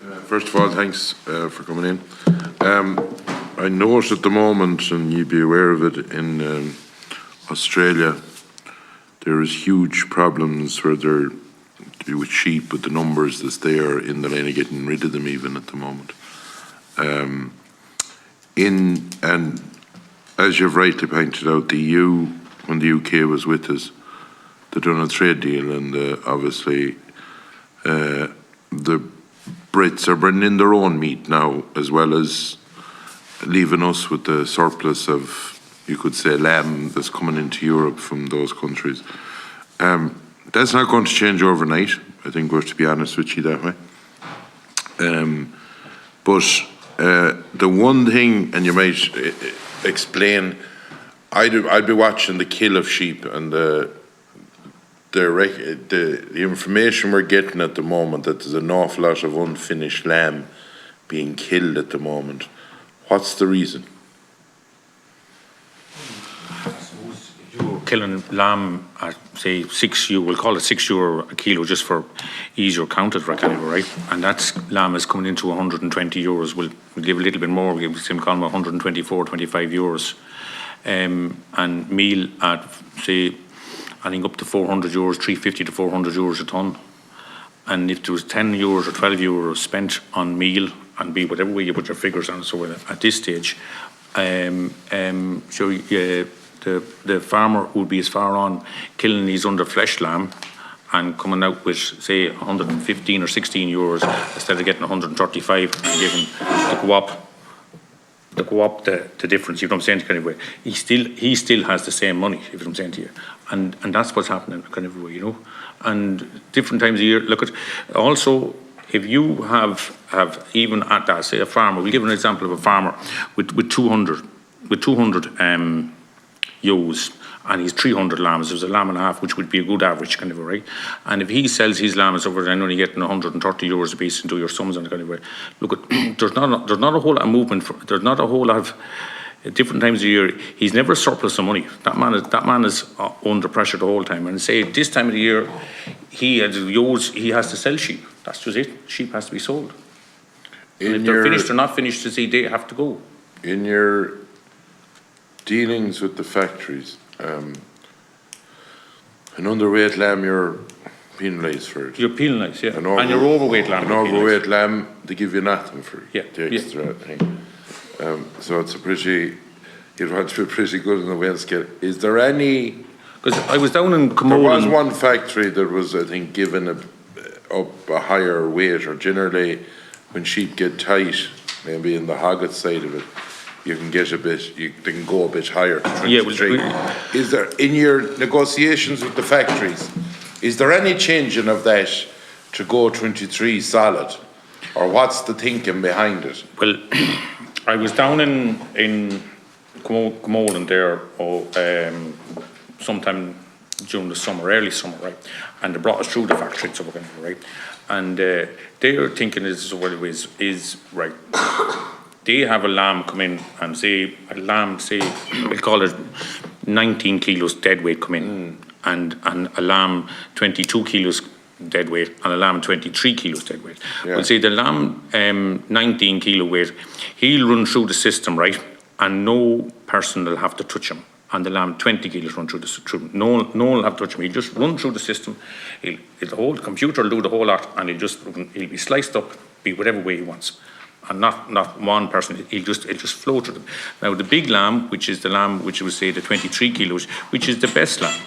First of all, thanks for coming in. I note at the moment, and you'd be aware of it, in Australia, there is huge problems where they're to do with sheep, with the numbers that's there in the line of getting rid of them even at the moment. And as you've rightly pointed out, the EU, when the UK was with us, they done a trade deal, and obviously the Brits are bringing in their own meat now, as well as leaving us with the surplus of, you could say, lamb that's coming into Europe from those countries. That's not going to change overnight. I think we're to be honest with you that way. But the one thing, and you might explain, I'd be watching the kill of sheep, and the information we're getting at the moment that there's an awful lot of unfinished lamb being killed at the moment. What's the reason? You're killing lamb at, say, we'll call it €6 a kilo, just for easier counted for a kilo, right? And that's lamb is coming into €120. We'll give a little bit more. We'll give some column 124, €25. And meal at, say, I think up to €400, €350 to €400 a ton. And if there was €10 or €12 spent on meal, and be whatever way you put your figures on, so at this stage, the farmer would be as far on killing these underfleshed lamb and coming out with, say, 115 or €16 instead of getting 135 and giving the co-op the difference. You know what I'm saying? Kind of way, he still has the same money. If I'm saying to you, and that's what's happening kind of way, you know. And different times of year. Look at also, if you have even at that, say, a farmer. We'll give an example of a farmer with 200 ewes, and he's 300 lambs. There's a lamb and a half, which would be a good average kind of a, right. And if he sells his lambs over and only getting €130 a piece, and do your sums on the kind of way, look at there's not a whole lot of movement. There's not a whole lot of different times of year. He's never surplus of money. That man is under pressure the whole time. And say this time of the year, he has to sell sheep. That's just it. Sheep has to be sold. And if they're finished or not finished, to see they have to go. In your dealings with the factories, an underweight lamb, you're penalised for it. You're penalised, yeah. And your overweight lamb. An overweight lamb, they give you nothing for the extra thing. So it's you'd want to be pretty good in the weight scale. Is there any? Because I was down in Comolan. There was one factory that was, I think, given up a higher weight, or generally when sheep get tight, maybe in the hogget side of it, you can get they can go a bit higher to 23. Is there, in your negotiations with the factories, is there any changing of that to go 23 solid, or what's the thinking behind it? Well, I was down in Comolan there, sometime during the summer, early summer, right? And they brought us through the factory, so we're going to, right? And they are thinking is right. They have a lamb come in, and say a lamb, say we'll call it 19 kilos dead weight come in, and a lamb 22 kilos dead weight, and a lamb 23 kilos dead weight. Yeah. We'll say the lamb 19 kilo weight, he'll run through the system, right, and no person will have to touch him. And the lamb 20 kilos run through the system. No one will have to touch him. He'll just run through the system. The whole computer will do the whole lot, and he'll be sliced up, be whatever way he wants. And not one person, it'll just flow through them. Now the big lamb, which is the lamb which would say the 23 kilos, which is the best lamb,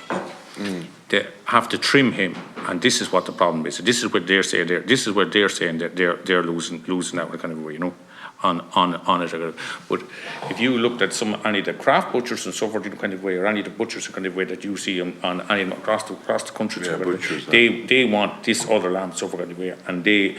they have to trim him, and this is what the problem is. So this is what they're saying there. This is what they're saying that they're losing out kind of way, you know, on it. But if you looked at any of the craft butchers and so forth, kind of way, or any of the butchers kind of way that you see on any across the country, butchers, they want this other lamb so forth kind of way, and they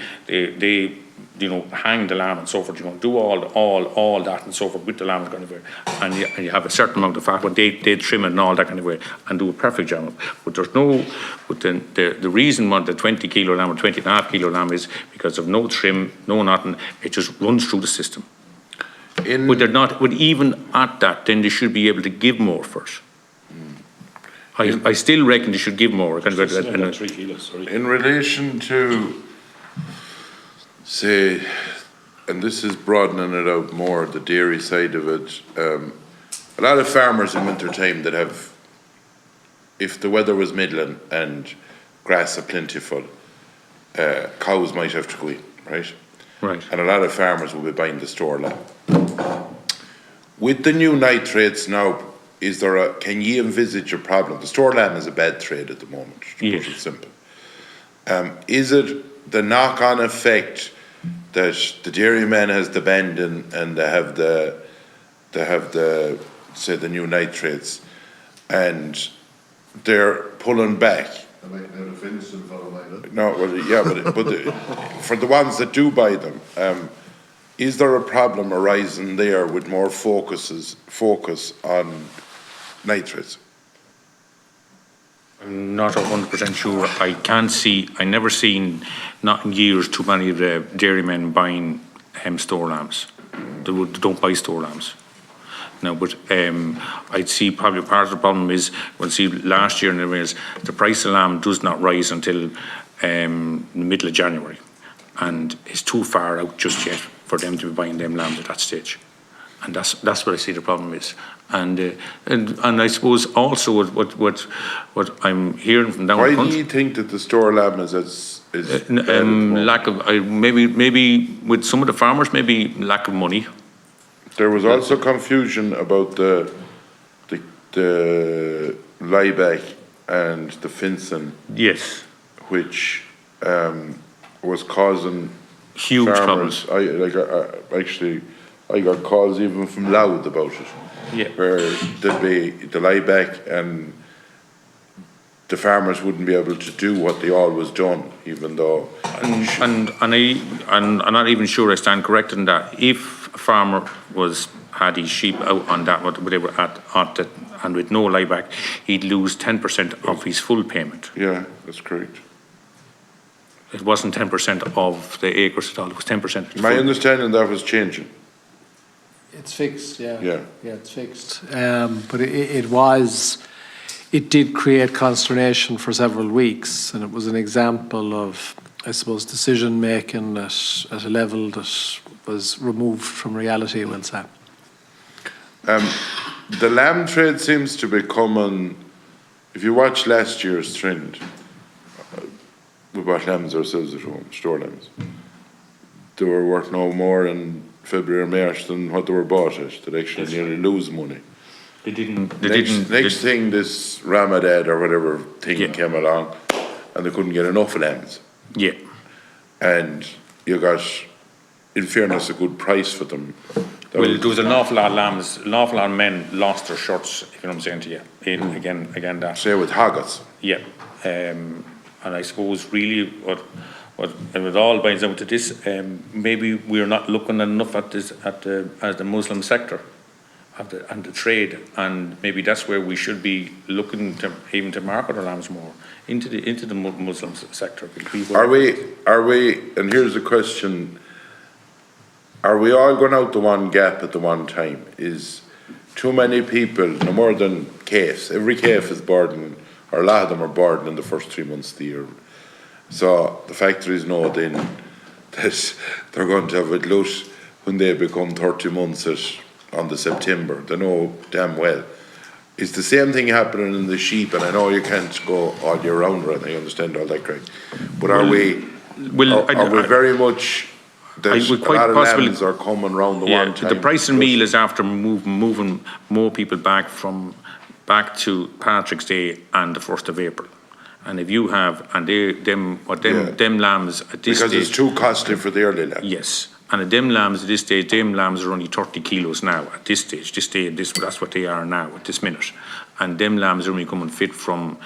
hang the lamb and so forth, do all that and so forth with the lamb kind of way, and you have a certain amount of fat, but they trim it and all that kind of way and do a perfect job. But there's then the reason why the 20 kilo lamb or 20.5 kilo lamb is because of no trim, no nothing. It just runs through the system. But they're not. But even at that, then they should be able to give more first. I still reckon they should give more. 3 kilos. Sorry. In relation to say, and this is broadening it out more, the dairy side of it. A lot of farmers in winter time that have, if the weather was middling and grass are plentiful, cows might have to go in, right? Right. And a lot of farmers will be buying the store lamb. With the new nitrates now, can you envisage a problem? The store lamb is a bad trade at the moment, to put it simple. Is it the knock-on effect that the dairyman has the bend and they have the say the new nitrates, and they're pulling back? No, well, yeah, but for the ones that do buy them, is there a problem arising there with more focus on nitrates? I'm not 100% sure. I never seen, not in years, too many of the dairymen buying store lambs. They don't buy store lambs. No, but I'd see probably part of the problem is, we'll see last year in the mills, the price of lamb does not rise until the middle of January. And it's too far out just yet for them to be buying them lambs at that stage. And that's what I see the problem is. And I suppose also what I'm hearing from down the country. Why do you think that the store lamb is lack of maybe with some of the farmers, maybe lack of money. There was also confusion about the Liebeck and the Finson. Yes. Which was causing huge farmers problems. I got calls even from Louth about it. Yeah. Where there'd be the Liebeck and the farmers wouldn't be able to do what they always done, even though. And I'm not even sure I stand corrected in that. If a farmer had his sheep out on that, whatever at it, and with no Liebeck, he'd lose 10% of his full payment. Yeah, that's correct. It wasn't 10% of the acres at all. It was 10%. My understanding that was changing. It's fixed, yeah. Yeah. Yeah, it's fixed. But it did create consternation for several weeks, and it was an example of, I suppose, decision making at a level that was removed from reality, we'll say. The lamb trade seems to be coming. If you watch last year's trend, we bought lambs ourselves at home, store lambs. They were worth no more in February or March than what they were bought at. They'd actually nearly lose money. Next thing, this Ramadan or whatever thing came along, and they couldn't get enough lambs. Yeah. And you got, in fairness, a good price for them. There was an awful lot of lambs, an awful lot of men lost their shirts, if you know what I'm saying to you. Again that. Say with hoggets. Yeah. And I suppose really and it all binds down to this, maybe we're not looking enough at this at the Muslim sector and the trade, and maybe that's where we should be looking to even to market our lambs more into the Muslim sector. Are we, and here's the question, are we all going out the one gap at the one time? Is too many people, no more than calves, every calf is born, or a lot of them are born in the first 3 months of the year. So the factories know then that they're going to have a glut when they become 30 months on the September. They know damn well. It's the same thing happening in the sheep, and I know you can't go all year round, right? I understand all that, Craig. But are we very much, a lot of lambs are coming round the one time? The price of meal is after moving more people back to Patrick's Day and the 1st of April. And if you have, and them lambs at this stage. Because it's too costly for the early lamb. Yes. And at them lambs at this stage, them lambs are only 30 kilos now at this stage. That's what they are now at this minute. And them lambs are only coming fit from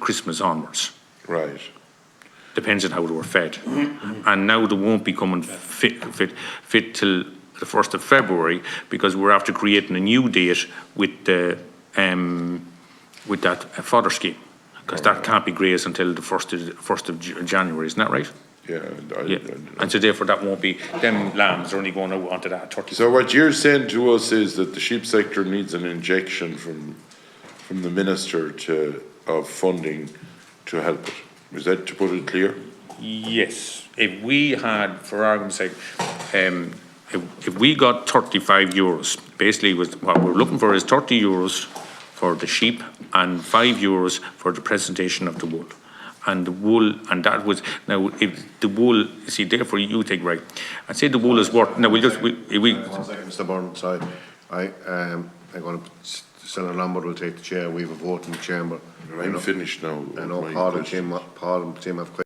Christmas onwards. Right. Depends on how they were fed. And now they won't be coming fit till the 1st of February, because we're after creating a new date with that fodder scheme. Because that can't be grazed until the 1st of January, isn't that right? Yeah. And so therefore that won't be, them lambs are only going out onto that 30. So what you're saying to us is that the sheep sector needs an injection from the Minister of funding to help it. Is that, to put it clear? Yes, if we had, for argument's sake, if we got 35 euros, basically what we're looking for is 30 euros for the sheep and 5 euros for the presentation of the wool. And the wool, and that was, now, if the wool, see, therefore you think, right, I'd say the wool is worth, now we'll just, we. 1 second, Mr. Byrne, sorry. I'm going to, Senator Lambert will take the chair. We have a vote in the chamber. I'm finished now. I know Paul and Tim have questions.